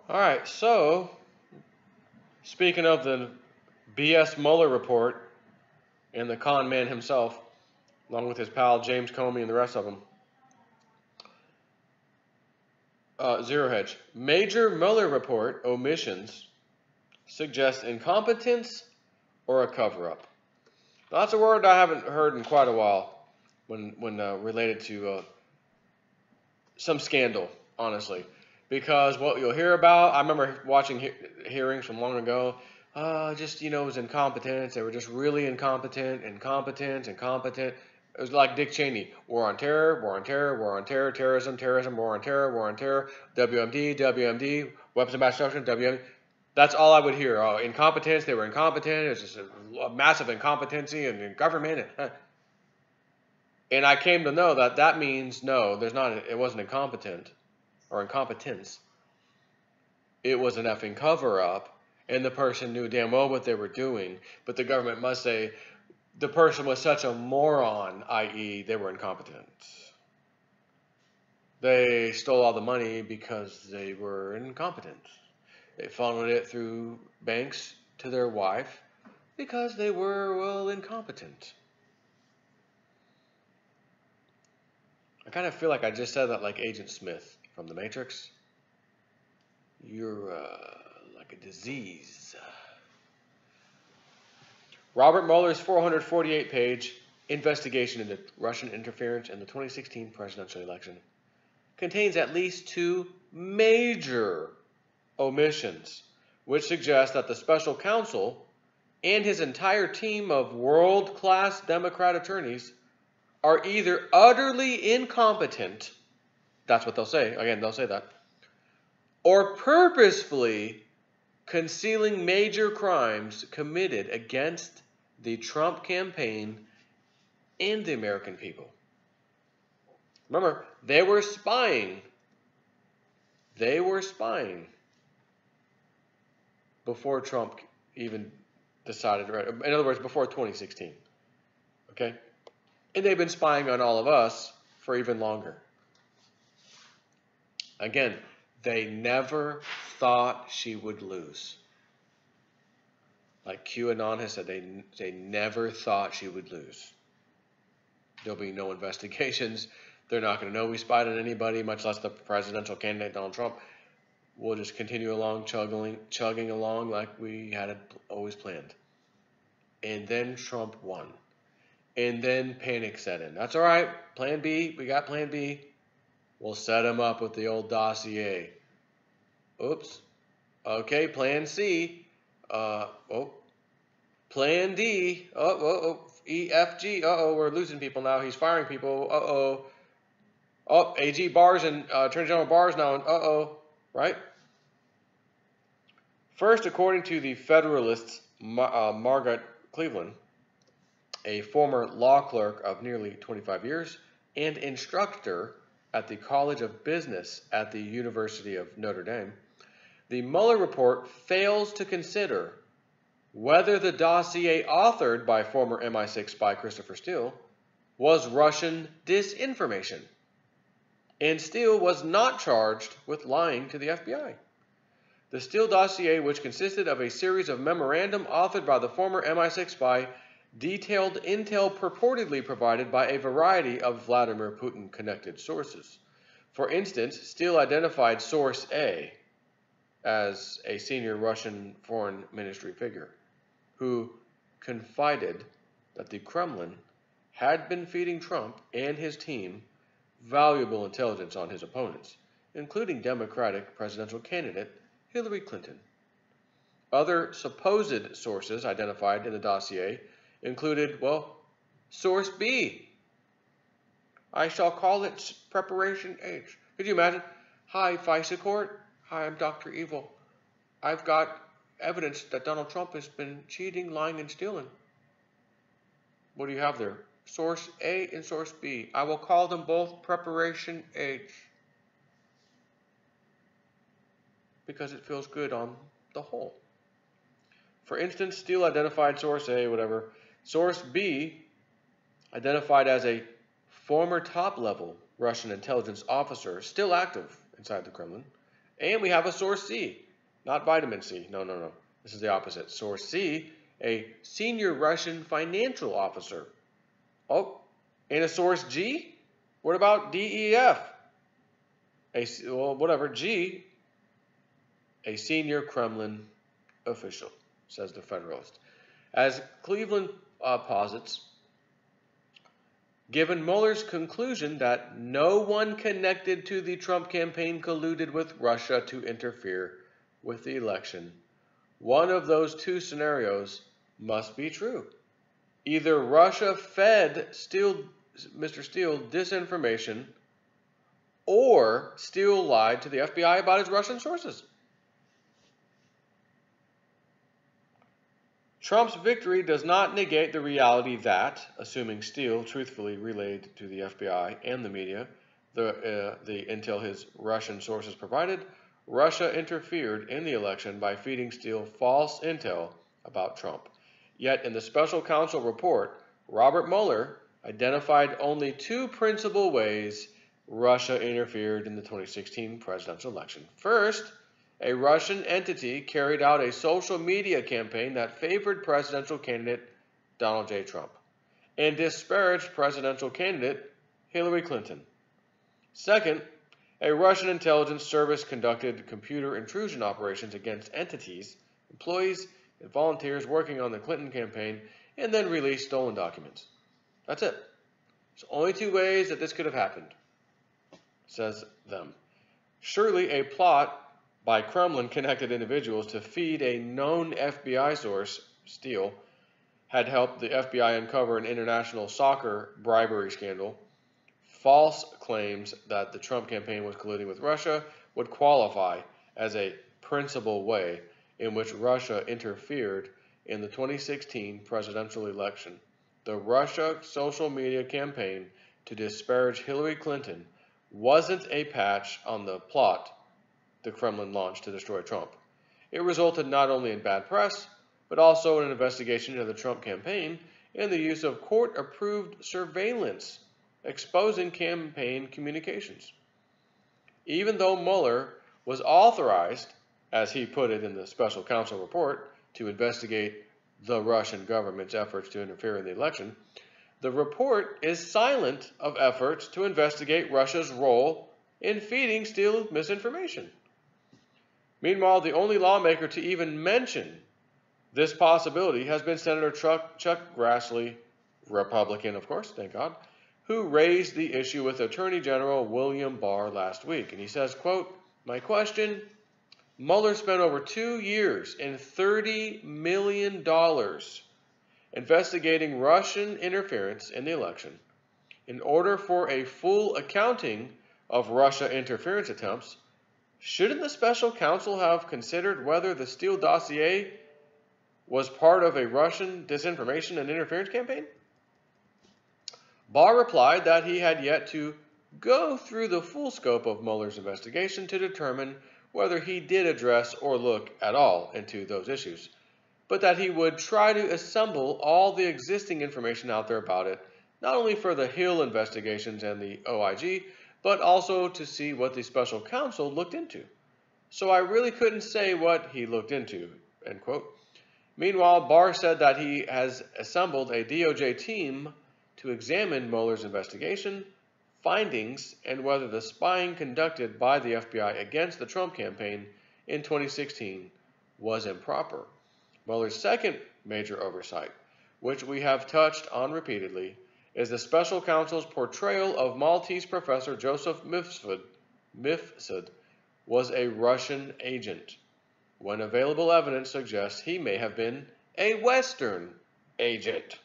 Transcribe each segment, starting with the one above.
All right, so speaking of the BS Mueller report and the con man himself, along with his pal James Comey and the rest of them, Zero Hedge. Major Mueller report omissions suggest incompetence or a cover-up. That's a word I haven't heard in quite a while when related to some scandal, honestly. Because what you'll hear about, I remember watching hearings from long ago, just, it was incompetence. They were just really incompetent. It was like Dick Cheney. War on terror, war on terror, war on terror, terrorism, war on terror, war on terror, WMD, weapons of mass destruction, WMD. That's all I would hear. Oh, incompetence, they were incompetent. It was just a massive incompetency in government. And I came to know that means no, it wasn't incompetent or incompetence. It was an effing cover-up, and the person knew damn well what they were doing, but the government must say the person was such a moron, i.e. they were incompetent. They stole all the money because they were incompetent. They funneled it through banks to their wife because they were, well, incompetent. I kind of feel like I just said that like Agent Smith from The Matrix. You're like a disease. Robert Mueller's 448-page investigation into Russian interference in the 2016 presidential election contains at least 2 major omissions, which suggest that the special counsel and his entire team of world-class Democrat attorneys are either utterly incompetent, that's what they'll say, again, they'll say that, or purposefully concealing major crimes committed against the Trump campaign and the American people. Remember, they were spying. They were spying before Trump even decided to, in other words, before 2016. Okay? And they've been spying on all of us for even longer. Again, they never thought she would lose. Like QAnon has said, they never thought she would lose. There'll be no investigations. They're not going to know we spied on anybody, much less the presidential candidate, Donald Trump. We'll just continue along, chugging along like we had it always planned. And then Trump won. And then panic set in. That's all right. Plan B. We got Plan B. We'll set him up with the old dossier. Oops. Okay, Plan C. Plan D. E, F, G. We're losing people now. He's firing people. AG Barr's and Attorney General Barr's now. Right? First, according to the Federalist's Margaret Cleveland, a former law clerk of nearly 25 years and instructor at the College of Business at the University of Notre Dame, the Mueller report fails to consider whether the dossier authored by former MI6 spy Christopher Steele was Russian disinformation, and Steele was not charged with lying to the FBI. The Steele dossier, which consisted of a series of memorandum authored by the former MI6 spy, detailed intel purportedly provided by a variety of Vladimir Putin-connected sources. For instance, Steele identified Source A as a senior Russian foreign ministry figure who confided that the Kremlin had been feeding Trump and his team valuable intelligence on his opponents, including Democratic presidential candidate Hillary Clinton. Other supposed sources identified in the dossier included, Source B. I shall call it Preparation H. Could you imagine? Hi, FISA court. Hi, I'm Dr. Evil. I've got evidence that Donald Trump has been cheating, lying, and stealing. What do you have there? Source A and Source B. I will call them both Preparation H. Because it feels good on the whole. For instance, Steele identified Source A, whatever. Source B, identified as a former top-level Russian intelligence officer, still active inside the Kremlin, And we have a source C, not vitamin C. No. This is the opposite. Source C, a senior Russian financial officer. Oh, and a source G? What about DEF? G, a senior Kremlin official, says the Federalist. As Cleveland posits, given Mueller's conclusion that no one connected to the Trump campaign colluded with Russia to interfere with the election, one of those two scenarios must be true. Either Russia fed Mr. Steele disinformation, or Steele lied to the FBI about his Russian sources. Trump's victory does not negate the reality that, assuming Steele truthfully relayed to the FBI and the media the intel his Russian sources provided, Russia interfered in the election by feeding Steele false intel about Trump. Yet in the special counsel report, Robert Mueller identified only two principal ways Russia interfered in the 2016 presidential election. First, a Russian entity carried out a social media campaign that favored presidential candidate Donald J. Trump and disparaged presidential candidate Hillary Clinton. Second, a Russian intelligence service conducted computer intrusion operations against entities, employees, and volunteers working on the Clinton campaign and then released stolen documents. That's it. There's only two ways that this could have happened, says them. Surely a plot by Kremlin-connected individuals to feed a known FBI source, Steele, had helped the FBI uncover an international soccer bribery scandal. False claims that the Trump campaign was colluding with Russia would qualify as a principal way in which Russia interfered in the 2016 presidential election. The Russia social media campaign to disparage Hillary Clinton wasn't a patch on the plot the Kremlin launched to destroy Trump. It resulted not only in bad press, but also in an investigation into the Trump campaign and the use of court-approved surveillance exposing campaign communications. Even though Mueller was authorized, as he put it in the special counsel report, to investigate the Russian government's efforts to interfere in the election, the report is silent of efforts to investigate Russia's role in feeding Steele misinformation. Meanwhile, the only lawmaker to even mention this possibility has been Senator Chuck Grassley, Republican, of course, thank God, who raised the issue with Attorney General William Barr last week. And he says, quote, "My question, Mueller spent over 2 years and $30 million investigating Russian interference in the election. In order for a full accounting of Russia interference attempts, shouldn't the special counsel have considered whether the Steele dossier was part of a Russian disinformation and interference campaign?" Barr replied that he had yet to go through the full scope of Mueller's investigation to determine whether he did address or look at all into those issues, but that he would try to assemble all the existing information out there about it, not only for the Hill investigations and the OIG, but also to see what the special counsel looked into. So I really couldn't say what he looked into, end quote. Meanwhile, Barr said that he has assembled a DOJ team to examine Mueller's investigation, findings, and whether the spying conducted by the FBI against the Trump campaign in 2016 was improper. Mueller's second major oversight, which we have touched on repeatedly, is the special counsel's portrayal of Maltese professor Joseph Mifsud was a Russian agent, when available evidence suggests he may have been a Western agent.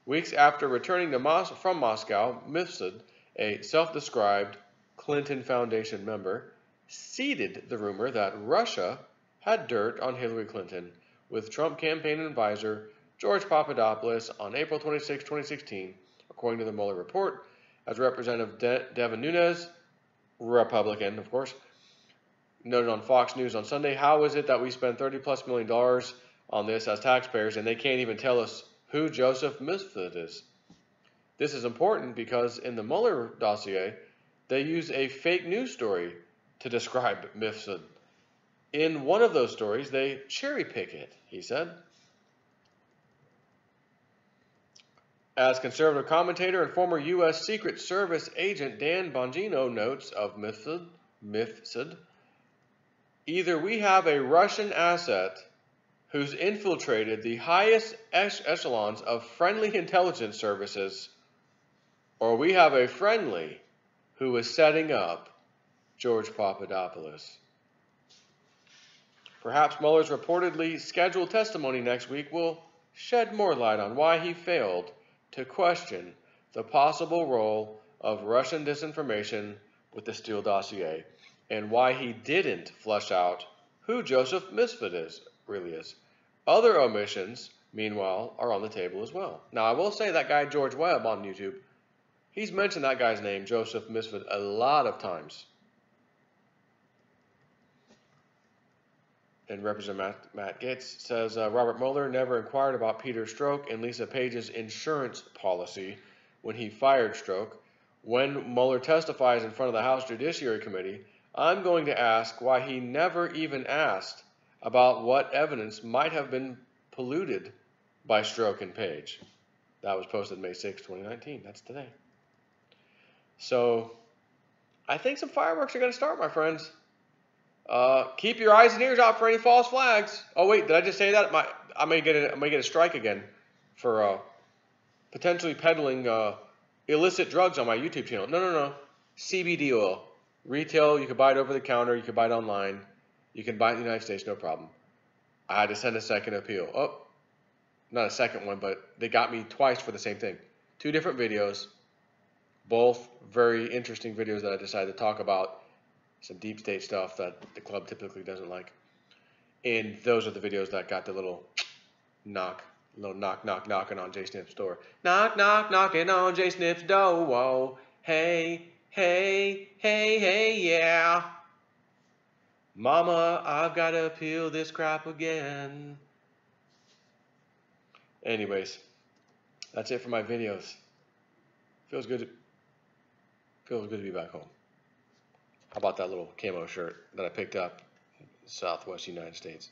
Weeks after returning from Moscow, Mifsud, a self-described Clinton Foundation member, seeded the rumor that Russia had dirt on Hillary Clinton with Trump campaign advisor George Papadopoulos on April 26, 2016, according to the Mueller report. As Representative Devin Nunes, Republican, of course, noted on Fox News on Sunday, how is it that we spend $30+ million on this as taxpayers and they can't even tell us who Joseph Mifsud is? This is important because in the Mueller dossier, they use a fake news story to describe Mifsud. In one of those stories, they cherry pick it, he said. As conservative commentator and former U.S. Secret Service agent Dan Bongino notes of Mifsud, either we have a Russian asset who's infiltrated the highest echelons of friendly intelligence services, or we have a friendly who is setting up George Papadopoulos. Perhaps Mueller's reportedly scheduled testimony next week will shed more light on why he failed to question the possible role of Russian disinformation with the Steele dossier, and why he didn't flesh out who Joseph Mifsud really is. Other omissions, meanwhile, are on the table as well. Now, I will say that guy George Webb on YouTube, he's mentioned that guy's name, Joseph Mifsud, a lot of times. And Representative Matt Gaetz says, Robert Mueller never inquired about Peter Strzok and Lisa Page's insurance policy when he fired Strzok. When Mueller testifies in front of the House Judiciary Committee, I'm going to ask why he never even asked about what evidence might have been polluted by Strzok and Page. That was posted May 6, 2019. That's today. So, I think some fireworks are going to start, my friends. Keep your eyes and ears out for any false flags. Oh wait, did I just say that? I may get a strike again for potentially peddling illicit drugs on my YouTube channel. No. CBD oil, retail. You can buy it over the counter. You can buy it online. You can buy it in the United States, no problem. I had to send a second appeal. Oh, not a second one, but they got me twice for the same thing. 2 different videos, both very interesting videos that I decided to talk about. Some deep state stuff that the club typically doesn't like. And those are the videos that got the little knock knocking on Jay Snip's door. Knock knocking on Jay Snip's door. Whoa. Hey, yeah. Mama, I've got to peel this crap again. Anyways, that's it for my videos. Feels good to be back home. How about that little camo shirt that I picked up in the Southwest United States?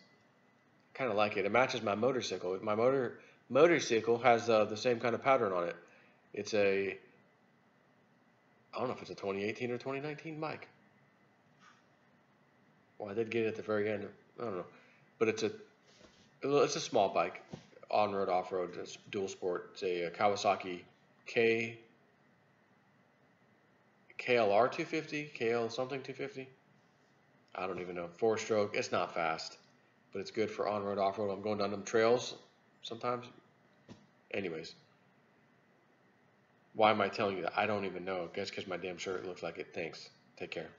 I kind of like it. It matches my motorcycle. My motorcycle has the same kind of pattern on it. It's I don't know if it's a 2018 or 2019 bike. Well, I did get it at the very end. I don't know. But it's a small bike. On-road, off-road, it's dual sport. It's a Kawasaki KLR 250, KL something 250. I don't even know. 4-stroke. It's not fast, but it's good for on-road, off-road. I'm going down them trails sometimes. Anyways, why am I telling you that? I don't even know. I guess because my damn shirt looks like it. Thanks. Take care.